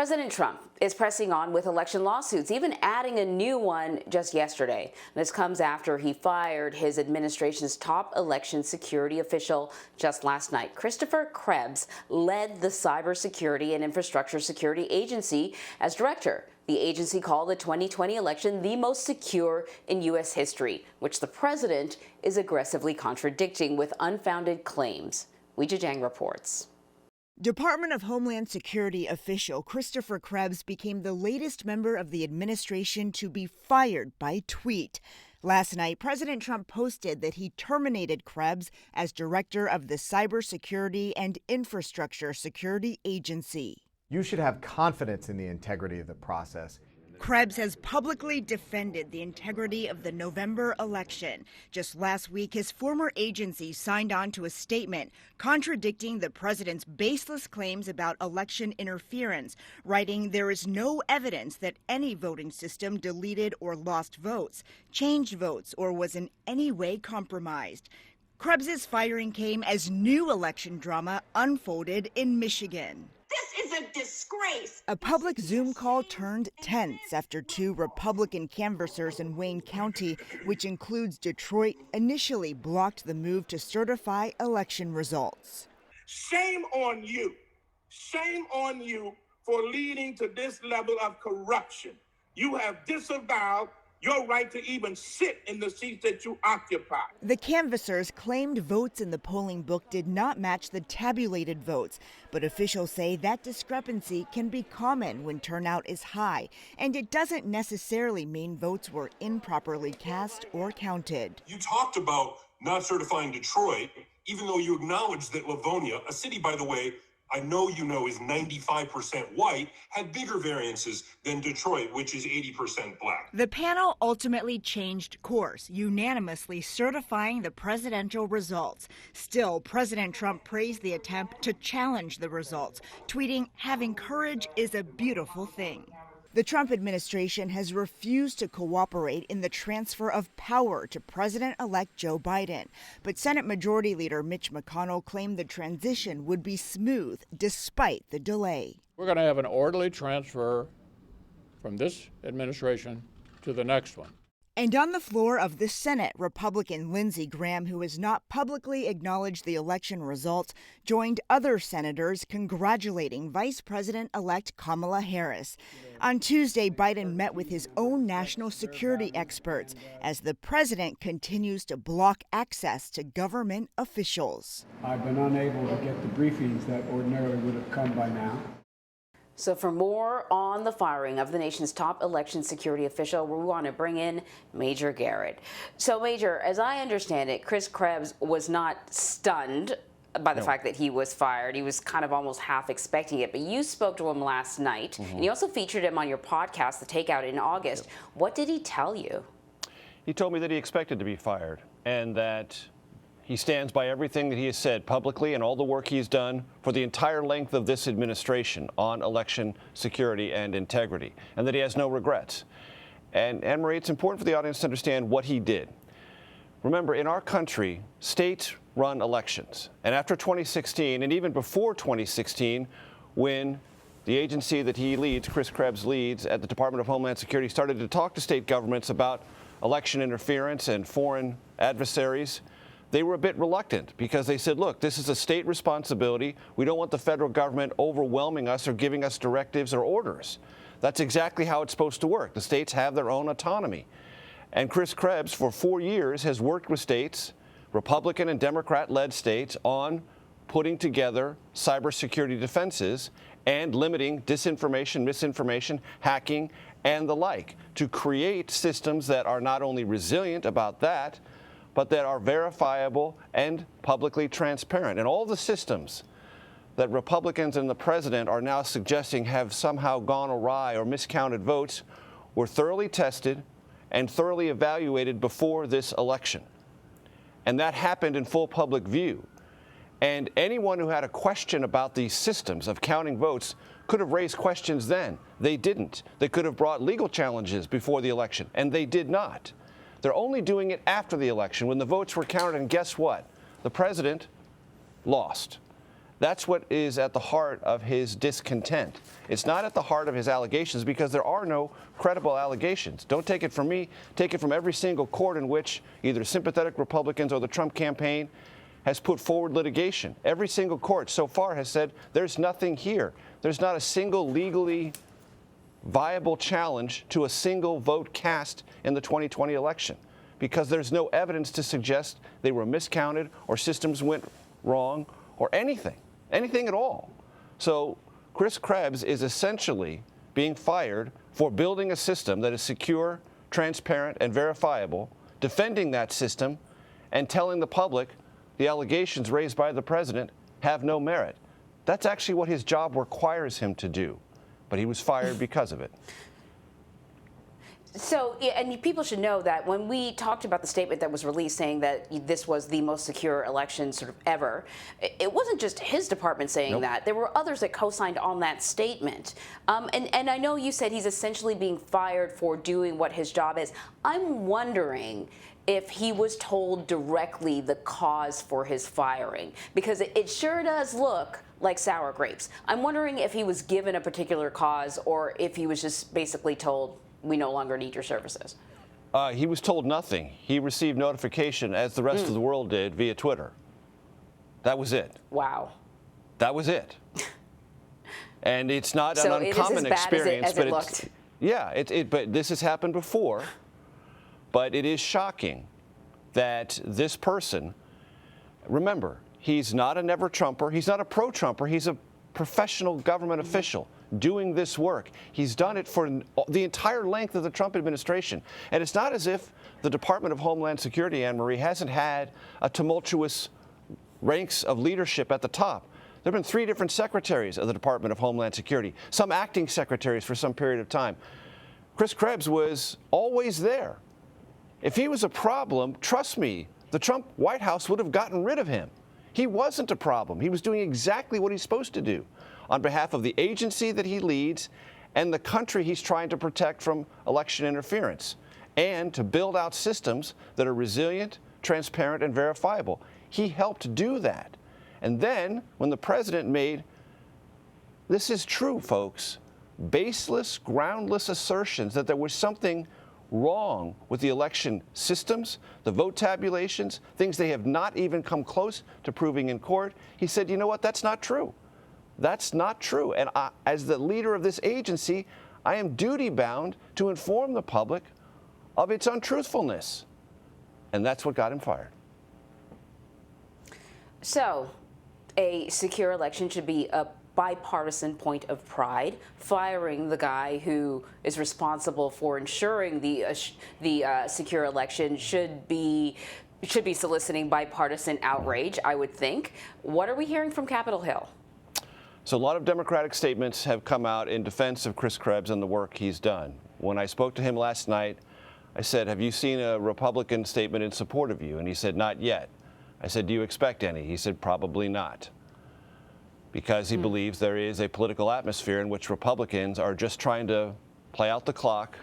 President Trump is pressing on with election lawsuits, even adding a new one just yesterday. This comes after he fired his administration's top election security official just last night. Christopher Krebs led the Cybersecurity and Infrastructure Security Agency as director. The agency called the 2020 election the most secure in U.S. history, which the president is aggressively contradicting with unfounded claims. Weijia Jiang reports. Department of Homeland Security official Christopher Krebs became the latest member of the administration to be fired by tweet. Last night, President Trump posted that he terminated Krebs as director of the Cybersecurity and Infrastructure Security Agency. You should have confidence in the integrity of the process. Krebs has publicly defended the integrity of the November election. Just last week, his former agency signed on to a statement contradicting the president's baseless claims about election interference, writing, "There is no evidence that any voting system deleted or lost votes, changed votes, or was in any way compromised." Krebs's firing came as new election drama unfolded in Michigan. This is a disgrace. A public Zoom call turned tense after two Republican canvassers in Wayne County, which includes Detroit, initially blocked the move to certify election results. Shame on you. Shame on you for leading to this level of corruption. You have disavowed your right to even sit in the seats that you occupy. The canvassers claimed votes in the polling book did not match the tabulated votes, but officials say that discrepancy can be common when turnout is high, and it doesn't necessarily mean votes were improperly cast or counted. You talked about not certifying Detroit, even though you acknowledged that Livonia, a city, by the way, I know you know is 95% white, had bigger variances than Detroit, which is 80% black. The panel ultimately changed course, unanimously certifying the presidential results. Still, President Trump praised the attempt to challenge the results, tweeting, "Having courage is a beautiful thing." The Trump administration has refused to cooperate in the transfer of power to President-elect Joe Biden. But Senate Majority Leader Mitch McConnell claimed the transition would be smooth despite the delay. We're going to have an orderly transfer from this administration to the next one. And on the floor of the Senate, Republican Lindsey Graham, who has not publicly acknowledged the election results, joined other senators congratulating Vice President-elect Kamala Harris. On Tuesday, Biden met with his own national security experts as the president continues to block access to government officials. I've been unable to get the briefings that ordinarily would have come by now. So for more on the firing of the nation's top election security official, we want to bring in Major Garrett. So Major, as I understand it, Chris Krebs was not stunned by the fact that he was fired. He was kind of almost half expecting it, but you spoke to him last night, and you also featured him on your podcast, The Takeout, in August. What did he tell you? He told me that he expected to be fired and that he stands by everything that he has said publicly and all the work he's done for the entire length of this administration on election security and integrity, and that he has no regrets. And Anne-Marie, it's important for the audience to understand what he did. Remember, in our country, states run elections. And after 2016, and even before 2016, when the agency that he leads, Chris Krebs leads at the Department of Homeland Security, started to talk to state governments about election interference and foreign adversaries, they were a bit reluctant because they said, look, this is a state responsibility. We don't want the federal government overwhelming us or giving us directives or orders. That's exactly how it's supposed to work. The states have their own autonomy. And Chris Krebs, for 4 years, has worked with states, Republican and Democrat-led states, on putting together cybersecurity defenses and limiting disinformation, misinformation, hacking, and the like, to create systems that are not only resilient about that, but that are verifiable and publicly transparent. And all the systems that Republicans and the president are now suggesting have somehow gone awry or miscounted votes were thoroughly tested and thoroughly evaluated before this election. And that happened in full public view. And anyone who had a question about these systems of counting votes could have raised questions then. They didn't. They could have brought legal challenges before the election, and they did not. They're only doing it after the election when the votes were counted, and guess what? The president lost. That's what is at the heart of his discontent. It's not at the heart of his allegations because there are no credible allegations. Don't take it from me. Take it from every single court in which either sympathetic Republicans or the Trump campaign has put forward litigation. Every single court so far has said there's nothing here. There's not a single legally viable challenge to a single vote cast in the 2020 election because there's no evidence to suggest they were miscounted or systems went wrong or anything at all. So Chris Krebs is essentially being fired for building a system that is secure, transparent, and verifiable, defending that system, and telling the public the allegations raised by the president have no merit. That's actually what his job requires him to do, but he was fired because of it. So, and people should know that when we talked about the statement that was released saying that this was the most secure election sort of ever, it wasn't just his department saying that. There were others that co-signed on that statement. And I know you said he's essentially being fired for doing what his job is. I'm wondering if he was told directly the cause for his firing, because it sure does look like sour grapes. I'm wondering if he was given a particular cause or if he was just basically told, we no longer need your services. He was told nothing. He received notification, as the rest of the world did, via Twitter. That was it. Wow. That was it. And it's not an uncommon experience, but it's yeah. But this has happened before. But it is shocking that this person, remember, he's not a never-Trumper. He's not a pro-Trumper. He's a professional government official doing this work. He's done it for the entire length of the Trump administration. And it's not as if the Department of Homeland Security, Anne-Marie, hasn't had a tumultuous ranks of leadership at the top. There have been 3 different secretaries of the Department of Homeland Security, some acting secretaries for some period of time. Chris Krebs was always there. If he was a problem, trust me, the Trump White House would have gotten rid of him. He wasn't a problem. He was doing exactly what he's supposed to do on behalf of the agency that he leads and the country he's trying to protect from election interference, and to build out systems that are resilient, transparent, and verifiable. He helped do that. And then when the president made, this is true, folks, baseless, groundless assertions that there was something wrong with the election systems, the vote tabulations, things they have not even come close to proving in court, he said, you know what, that's not true. That's not true. And as the leader of this agency, I am duty-bound to inform the public of its untruthfulness. And that's what got him fired. So, a secure election should be a bipartisan point of pride. Firing the guy who is responsible for ensuring the secure election should be soliciting bipartisan outrage, I would think. What are we hearing from Capitol Hill? So a lot of Democratic statements have come out in defense of Chris Krebs and the work he's done. When I spoke to him last night, I said, have you seen a Republican statement in support of you? And he said, not yet. I said, do you expect any? He said, probably not. Because he believes there is a political atmosphere in which Republicans are just trying to play out the clock,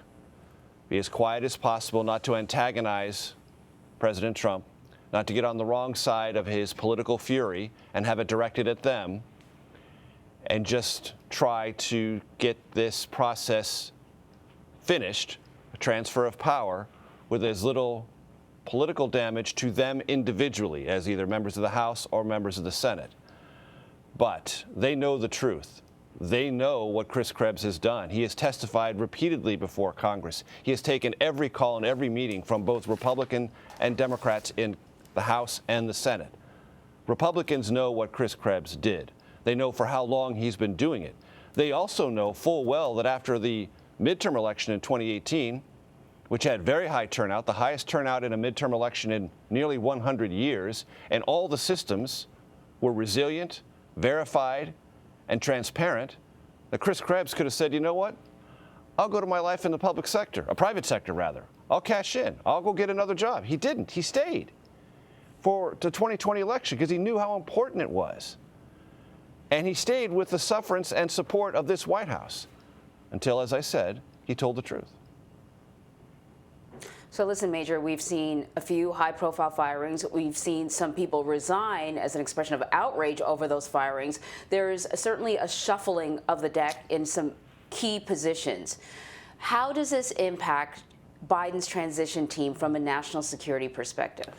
be as quiet as possible, not to antagonize President Trump, not to get on the wrong side of his political fury and have it directed at them, and just try to get this process finished, a transfer of power, with as little political damage to them individually as either members of the House or members of the Senate. But they know the truth. They know what Chris Krebs has done. He has testified repeatedly before Congress. He has taken every call and every meeting from both Republican and Democrats in the House and the Senate. Republicans know what Chris Krebs did. They know for how long he's been doing it. They also know full well that after the midterm election in 2018, which had very high turnout, the highest turnout in a midterm election in nearly 100 years, and all the systems were resilient, verified, and transparent, that Chris Krebs could have said, you know what, I'll go to my life in the public sector, a private sector rather. I'll cash in. I'll go get another job. He didn't. He stayed for the 2020 election because he knew how important it was. And he stayed with the sufferance and support of this White House until, as I said, he told the truth. So listen, Major, we've seen a few high-profile firings. We've seen some people resign as an expression of outrage over those firings. There's certainly a shuffling of the deck in some key positions. How does this impact Biden's transition team from a national security perspective?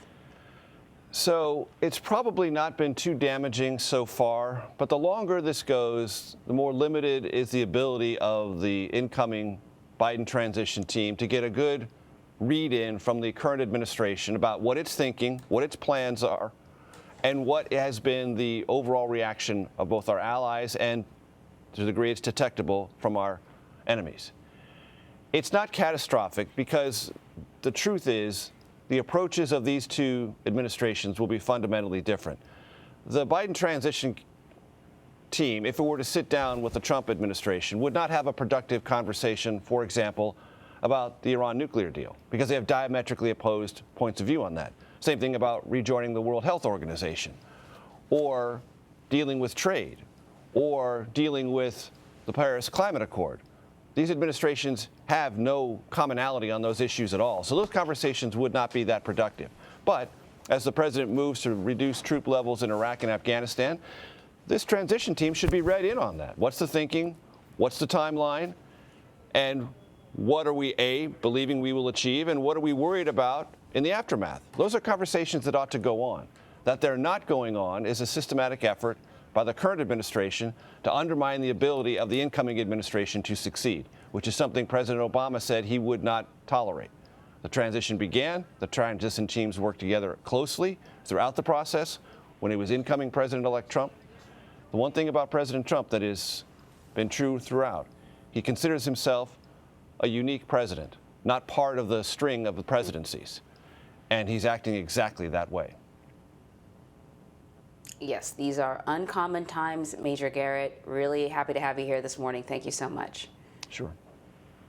So it's probably not been too damaging so far, but the longer this goes, the more limited is the ability of the incoming Biden transition team to get a good read in from the current administration about what it's thinking, what its plans are, and what has been the overall reaction of both our allies and, to the degree it's detectable, from our enemies. It's not catastrophic because the truth is the approaches of these two administrations will be fundamentally different. The Biden transition team, if it were to sit down with the Trump administration, would not have a productive conversation, for example, about the Iran nuclear deal, because they have diametrically opposed points of view on that. Same thing about rejoining the World Health Organization, or dealing with trade, or dealing with the Paris Climate Accord. These administrations have no commonality on those issues at all, so those conversations would not be that productive. But as the president moves to reduce troop levels in Iraq and Afghanistan, this transition team should be read in on that. What's the thinking? What's the timeline? And what are we, A, believing we will achieve, and what are we worried about in the aftermath? Those are conversations that ought to go on. That they're not going on is a systematic effort by the current administration to undermine the ability of the incoming administration to succeed, which is something President Obama said he would not tolerate. The transition began. The transition teams worked together closely throughout the process when he was incoming President-elect Trump. The one thing about President Trump that has been true throughout, he considers himself a unique president, not part of the string of the presidencies. And he's acting exactly that way. Yes, these are uncommon times, Major Garrett. Really happy to have you here this morning. Thank you so much. Sure.